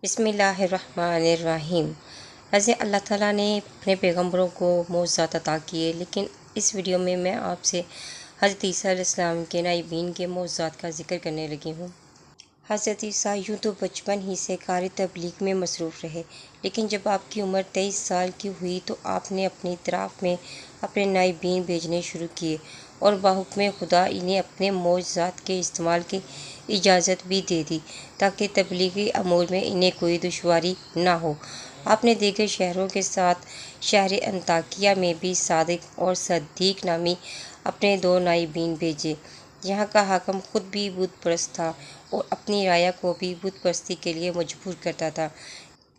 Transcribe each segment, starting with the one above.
بسم اللہ الرحمن الرحیم۔ ویسے اللہ تعالیٰ نے اپنے پیغمبروں کو معجزات عطا کیے، لیکن اس ویڈیو میں آپ سے حضرت عیسیٰ علیہ السلام کے نائبین کے معجزات کا ذکر کرنے لگی ہوں۔ حضرت عیسیٰ یوں تو بچپن ہی سے کار تبلیغ میں مصروف رہے، لیکن جب آپ کی عمر 23 سال کی ہوئی تو آپ نے اپنی اطراف میں اپنے نائبین بھیجنے شروع کیے اور بحکم خدا انہیں اپنے معجزات کے استعمال کی اجازت بھی دے دی تاکہ تبلیغی امور میں انہیں کوئی دشواری نہ ہو۔ آپ نے دیگر شہروں کے ساتھ شہر انطاکیہ میں بھی صادق اور صدیق نامی اپنے 2 نائبین بھیجے۔ یہاں کا حاکم خود بھی بت پرست تھا اور اپنی رعایا کو بھی بت پرستی کے لیے مجبور کرتا تھا۔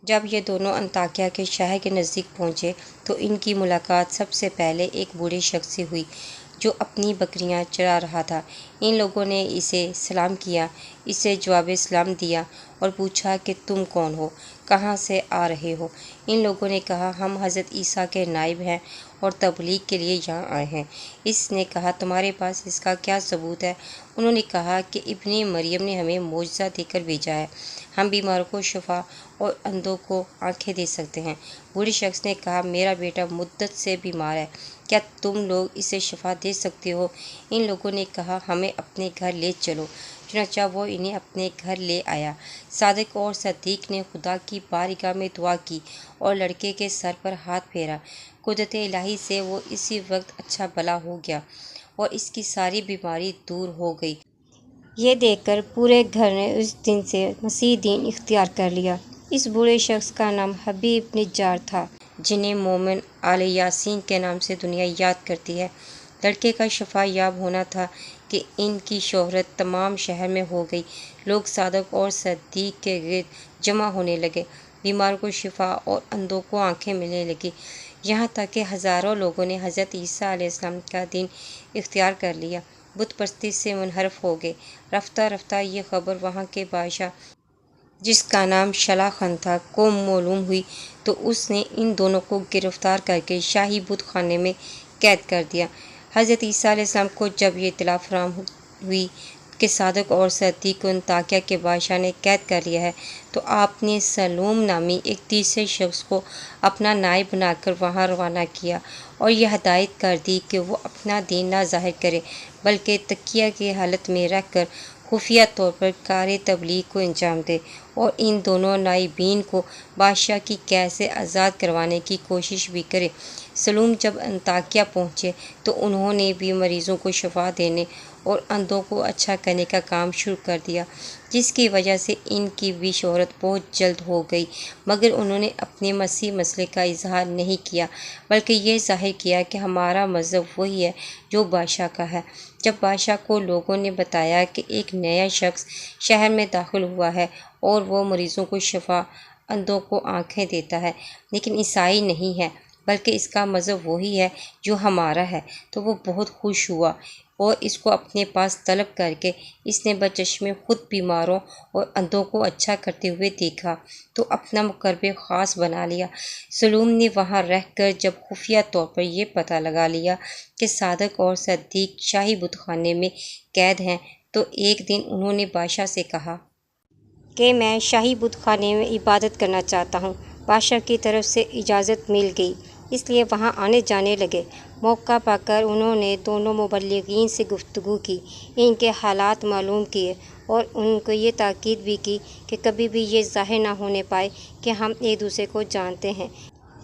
جب یہ دونوں انطاکیہ کے شہر کے نزدیک پہنچے تو ان کی ملاقات سب سے پہلے ایک بوڑھے شخص سے ہوئی جو اپنی بکریاں چرا رہا تھا۔ ان لوگوں نے اسے سلام کیا، اسے جواب سلام دیا اور پوچھا کہ تم کون ہو، کہاں سے آ رہے ہو؟ ان لوگوں نے کہا ہم حضرت عیسیٰ کے نائب ہیں اور تبلیغ کے لیے یہاں آئے ہیں۔ اس نے کہا تمہارے پاس اس کا کیا ثبوت ہے؟ انہوں نے کہا کہ ابن مریم نے ہمیں معجزہ دے کر بھیجا ہے، ہم بیماروں کو شفا اور اندھوں کو آنکھیں دے سکتے ہیں۔ بوڑھے شخص نے کہا میرا بیٹا مدت سے بیمار ہے، کیا تم لوگ اسے شفا دے سکتے ہو؟ ان لوگوں نے کہا ہمیں اپنے گھر لے چلو۔ چنانچہ وہ انہیں اپنے گھر لے آیا۔ صادق اور صدیق نے خدا کی بارگاہ میں دعا کی اور لڑکے کے سر پر ہاتھ پھیرا۔ قدرت الہی سے وہ اسی وقت اچھا بھلا ہو گیا اور اس کی ساری بیماری دور ہو گئی۔ یہ دیکھ کر پورے گھر نے اس دن سے مسیحی دین اختیار کر لیا۔ اس بوڑھے شخص کا نام حبیب نجار تھا، جنہیں مومن آل یاسین کے نام سے دنیا یاد کرتی ہے۔ لڑکے کا شفا یاب ہونا تھا کہ ان کی شہرت تمام شہر میں ہو گئی۔ لوگ صادق اور صدیق کے گرد جمع ہونے لگے، بیماروں کو شفا اور اندھوں کو آنکھیں ملنے لگیں، یہاں تک کہ ہزاروں لوگوں نے حضرت عیسیٰ علیہ السلام کا دین اختیار کر لیا، بت پرستی سے منحرف ہو گئے۔ رفتہ رفتہ یہ خبر وہاں کے بادشاہ، جس کا نام شلاخن تھا، کو معلوم ہوئی تو اس نے ان دونوں کو گرفتار کر کے شاہی بت خانے میں قید کر دیا۔ حضرت عیسیٰ علیہ السلام کو جب یہ اطلاع فراہم ہوئی کہ صادق اور صدیق کو انطاکیہ کے بادشاہ نے قید کر لیا ہے تو آپ نے سلوم نامی ایک تیسرے شخص کو اپنا نائب بنا کر وہاں روانہ کیا اور یہ ہدایت کر دی کہ وہ اپنا دین نہ ظاہر کرے بلکہ تقیہ کی حالت میں رہ کر خفیہ طور پر کار تبلیغ کو انجام دے اور ان دونوں نائبین کو بادشاہ کی قید سے آزاد کروانے کی کوشش بھی کرے۔ سلوم جب انطاکیہ پہنچے تو انہوں نے بھی مریضوں کو شفا دینے اور اندھوں کو اچھا کرنے کا کام شروع کر دیا، جس کی وجہ سے ان کی بھی شہرت بہت جلد ہو گئی، مگر انہوں نے اپنے مسیح مسئلے کا اظہار نہیں کیا بلکہ یہ ظاہر کیا کہ ہمارا مذہب وہی ہے جو بادشاہ کا ہے۔ جب بادشاہ کو لوگوں نے بتایا کہ ایک نیا شخص شہر میں داخل ہوا ہے اور وہ مریضوں کو شفا، اندھوں کو آنکھیں دیتا ہے، لیکن عیسائی نہیں ہے بلکہ اس کا مذہب وہی ہے جو ہمارا ہے، تو وہ بہت خوش ہوا اور اس کو اپنے پاس طلب کر کے اس نے بچشمے خود بیماروں اور اندھوں کو اچھا کرتے ہوئے دیکھا تو اپنا مقرب خاص بنا لیا۔ سلوم نے وہاں رہ کر جب خفیہ طور پر یہ پتہ لگا لیا کہ صادق اور صدیق شاہی بت خانے میں قید ہیں تو ایک دن انہوں نے بادشاہ سے کہا کہ میں شاہی بت خانے میں عبادت کرنا چاہتا ہوں۔ بادشاہ کی طرف سے اجازت مل گئی، اس لیے وہاں آنے جانے لگے۔ موقع پا کر انہوں نے دونوں مبلغین سے گفتگو کی، ان کے حالات معلوم کیے اور ان کو یہ تاکید بھی کی کہ کبھی بھی یہ ظاہر نہ ہونے پائے کہ ہم ایک دوسرے کو جانتے ہیں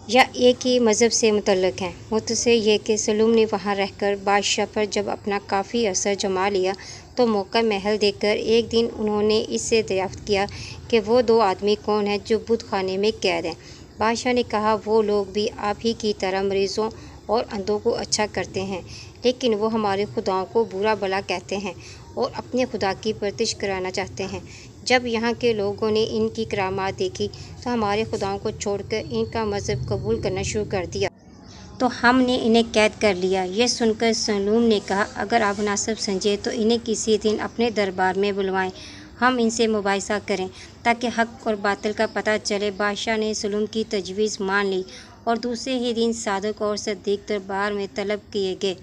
یا ایک ہی مذہب سے متعلق ہیں۔ مختصر یہ کہ سلوم نے وہاں رہ کر بادشاہ پر جب اپنا کافی اثر جما لیا تو موقع محل دیکھ کر ایک دن انہوں نے اس سے دریافت کیا کہ وہ 2 آدمی کون ہیں جو بت خانے میں قید ہیں۔ بادشاہ نے کہا وہ لوگ بھی آپ ہی کی طرح مریضوں اور اندھوں کو اچھا کرتے ہیں، لیکن وہ ہمارے خداؤں کو برا بھلا کہتے ہیں اور اپنے خدا کی پرستش کرانا چاہتے ہیں۔ جب یہاں کے لوگوں نے ان کی کرامات دیکھی تو ہمارے خداؤں کو چھوڑ کر ان کا مذہب قبول کرنا شروع کر دیا، تو ہم نے انہیں قید کر لیا۔ یہ سن کر سلوم نے کہا اگر آپ مناسب سمجھیں تو انہیں کسی دن اپنے دربار میں بلوائیں، ہم ان سے مباحثہ کریں تاکہ حق اور باطل کا پتہ چلے۔ بادشاہ نے سلوم کی تجویز مان لی اور دوسرے ہی دن صادق اور صدیق دربار میں طلب کیے گئے۔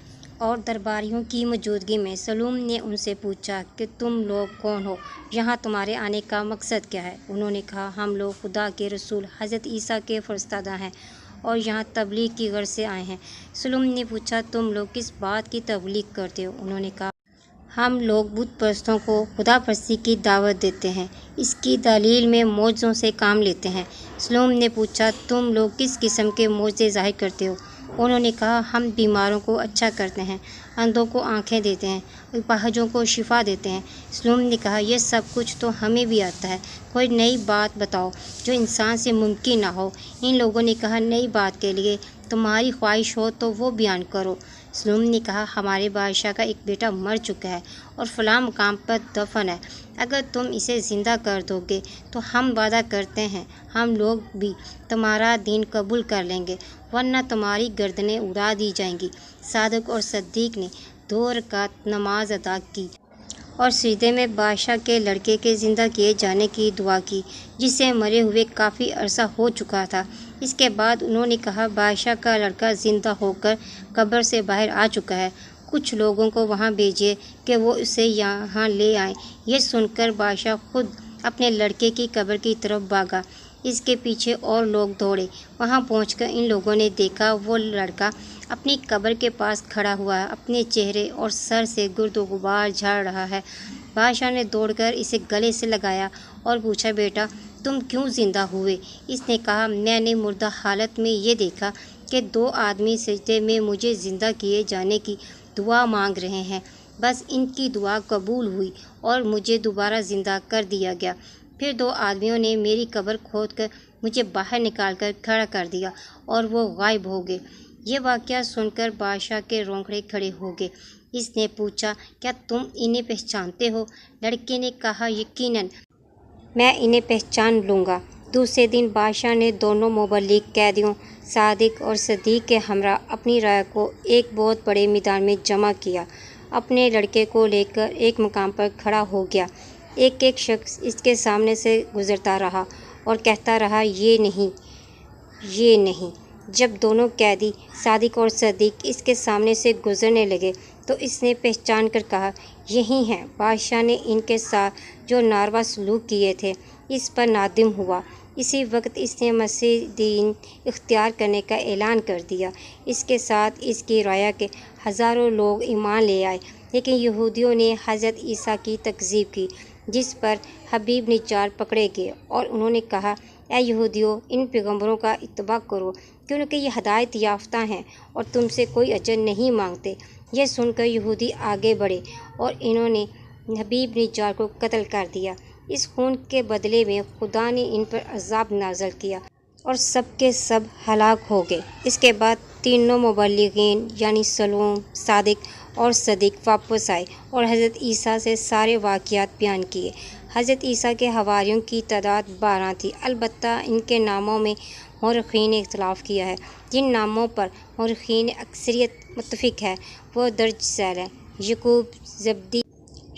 اور درباریوں کی موجودگی میں سلوم نے ان سے پوچھا کہ تم لوگ کون ہو، یہاں تمہارے آنے کا مقصد کیا ہے؟ انہوں نے کہا ہم لوگ خدا کے رسول حضرت عیسیٰ کے فرستادہ ہیں اور یہاں تبلیغ کی غرض سے آئے ہیں۔ سلوم نے پوچھا تم لوگ کس بات کی تبلیغ کرتے ہو؟ انہوں نے کہا ہم لوگ بت پرستوں کو خدا پرستی کی دعوت دیتے ہیں، اس کی دلیل میں معجزوں سے کام لیتے ہیں۔ سلوم نے پوچھا تم لوگ کس قسم کے معجزے ظاہر کرتے ہو؟ انہوں نے کہا ہم بیماروں کو اچھا کرتے ہیں، اندھوں کو آنکھیں دیتے ہیں، اپاہجوں کو شفا دیتے ہیں۔ سلوم نے کہا یہ سب کچھ تو ہمیں بھی آتا ہے، کوئی نئی بات بتاؤ جو انسان سے ممکن نہ ہو۔ ان لوگوں نے کہا نئی بات کے لیے تمہاری خواہش ہو تو وہ بیان کرو۔ سلوم نے کہا ہمارے بادشاہ کا ایک بیٹا مر چکا ہے اور فلاں مقام پر دفن ہے، اگر تم اسے زندہ کر دو گے تو ہم وعدہ کرتے ہیں ہم لوگ بھی تمہارا دین قبول کر لیں گے، ورنہ تمہاری گردنیں اڑا دی جائیں گی۔ صادق اور صدیق نے 2 رکعت نماز ادا کی اور سجدے میں بادشاہ کے لڑکے کے زندہ کیے جانے کی دعا کی، جس سے مرے ہوئے کافی عرصہ ہو چکا تھا۔ اس کے بعد انہوں نے کہا بادشاہ کا لڑکا زندہ ہو کر قبر سے باہر آ چکا ہے، کچھ لوگوں کو وہاں بھیجیے کہ وہ اسے یہاں لے آئیں۔ یہ سن کر بادشاہ خود اپنے لڑکے کی قبر کی طرف بھاگا، اس کے پیچھے اور لوگ دوڑے۔ وہاں پہنچ کر ان لوگوں نے دیکھا وہ لڑکا اپنی قبر کے پاس کھڑا ہوا اپنے چہرے اور سر سے گرد و غبار جھاڑ رہا ہے۔ بادشاہ نے دوڑ کر اسے گلے سے لگایا اور پوچھا بیٹا تم کیوں زندہ ہوئے؟ اس نے کہا میں نے مردہ حالت میں یہ دیکھا کہ 2 آدمی سجدے میں مجھے زندہ کیے جانے کی دعا مانگ رہے ہیں، بس ان کی دعا قبول ہوئی اور مجھے دوبارہ زندہ کر دیا گیا۔ پھر 2 آدمیوں نے میری قبر کھود کر مجھے باہر نکال کر کھڑا کر دیا اور وہ غائب ہو گئے۔ یہ واقعہ سن کر بادشاہ کے رونگٹے کھڑے ہو گئے۔ اس نے پوچھا کیا تم انہیں پہچانتے ہو؟ لڑکے نے کہا یقیناً میں انہیں پہچان لوں گا۔ دوسرے دن بادشاہ نے دونوں مبلغ قیدیوں صادق اور صدیق کے ہمراہ اپنی رائے کو ایک بہت بڑے میدان میں جمع کیا، اپنے لڑکے کو لے کر ایک مقام پر کھڑا ہو گیا۔ ایک ایک شخص اس کے سامنے سے گزرتا رہا اور کہتا رہا یہ نہیں، یہ نہیں۔ جب دونوں قیدی صادق اور صدیق اس کے سامنے سے گزرنے لگے تو اس نے پہچان کر کہا یہی ہیں۔ بادشاہ نے ان کے ساتھ جو ناروا سلوک کیے تھے اس پر نادم ہوا۔ اسی وقت اس نے مسیحی دین اختیار کرنے کا اعلان کر دیا۔ اس کے ساتھ اس کی رعایا کے ہزاروں لوگ ایمان لے آئے، لیکن یہودیوں نے حضرت عیسیٰ کی تکذیب کی، جس پر حبیب نجار پکڑے گئے اور انہوں نے کہا اے یہودیوں ان پیغمبروں کا اتباع کرو کیونکہ یہ ہدایت یافتہ ہیں اور تم سے کوئی اجر نہیں مانگتے۔ یہ سن کر یہودی آگے بڑھے اور انہوں نے حبیب نجار کو قتل کر دیا۔ اس خون کے بدلے میں خدا نے ان پر عذاب نازل کیا اور سب کے سب ہلاک ہو گئے۔ اس کے بعد تینوں مبلغین یعنی سلوم، صادق اور صدیق واپس آئے اور حضرت عیسیٰ سے سارے واقعات بیان کیے۔ حضرت عیسیٰ کے حواریوں کی تعداد 12 تھی، البتہ ان کے ناموں میں مورخین نے اختلاف کیا ہے۔ جن ناموں پر مورخین اکثریت متفق ہے وہ درج ذیل ہیں: یعقوب، زبدی،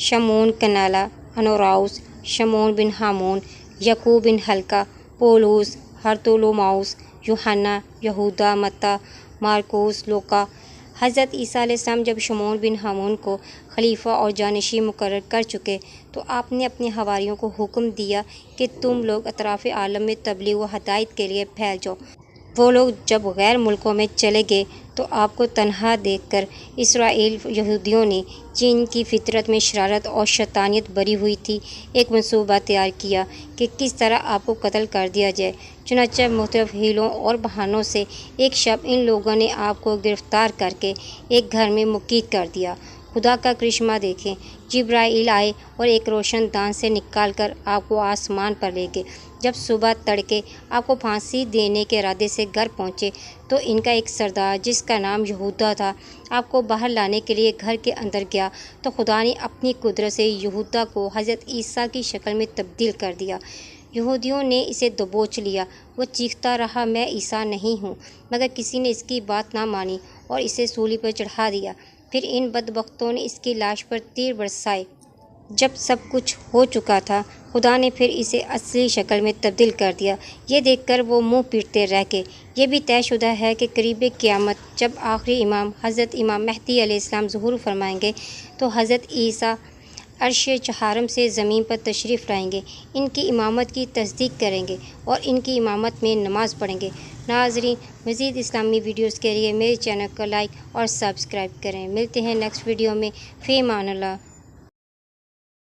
شمعون کنعانی، انوراؤس، شمعون بن حامون، یعقوب بن حلقہ، پولس، بارتھولوماؤس، یوحنا، یہودا، متی، مارکوس، لوقا۔ حضرت عیسیٰ علیہ السلام جب شمعون بن حامون کو خلیفہ اور جانشین مقرر کر چکے تو آپ نے اپنے حواریوں کو حکم دیا کہ تم لوگ اطراف عالم میں تبلیغ و ہدایت کے لیے پھیل جاؤ۔ وہ لوگ جب غیر ملکوں میں چلے گئے تو آپ کو تنہا دیکھ کر اسرائیل یہودیوں نے، جن کی فطرت میں شرارت اور شیطانیت بھری ہوئی تھی، ایک منصوبہ تیار کیا کہ کس طرح آپ کو قتل کر دیا جائے۔ چنانچہ مختلف حیلوں اور بہانوں سے ایک شب ان لوگوں نے آپ کو گرفتار کر کے ایک گھر میں مقید کر دیا۔ خدا کا کرشمہ دیکھیں، جبرائیل آئے اور ایک روشن دان سے نکال کر آپ کو آسمان پر لے گئے۔ جب صبح تڑکے آپ کو پھانسی دینے کے ارادے سے گھر پہنچے تو ان کا ایک سردار جس کا نام یہودا تھا آپ کو باہر لانے کے لیے گھر کے اندر گیا تو خدا نے اپنی قدرت سے یہودا کو حضرت عیسیٰ کی شکل میں تبدیل کر دیا۔ یہودیوں نے اسے دبوچ لیا، وہ چیختا رہا میں عیسیٰ نہیں ہوں، مگر کسی نے اس کی بات نہ مانی اور اسے صلیب پر چڑھا دیا۔ پھر ان بدبختوں نے اس کی لاش پر تیر برسائے، جب سب کچھ ہو چکا تھا خدا نے پھر اسے اصلی شکل میں تبدیل کر دیا۔ یہ دیکھ کر وہ منہ پیٹتے رہ گئے۔ یہ بھی طے شدہ ہے کہ قریب قیامت جب آخری امام حضرت امام مہدی علیہ السلام ظہور فرمائیں گے تو حضرت عیسیٰ عرش چہارم سے زمین پر تشریف لائیں گے، ان کی امامت کی تصدیق کریں گے اور ان کی امامت میں نماز پڑھیں گے۔ ناظرین، مزید اسلامی ویڈیوز کے لیے میرے چینل کو لائک اور سبسکرائب کریں۔ ملتے ہیں نیکسٹ ویڈیو میں۔ فی امان اللہ۔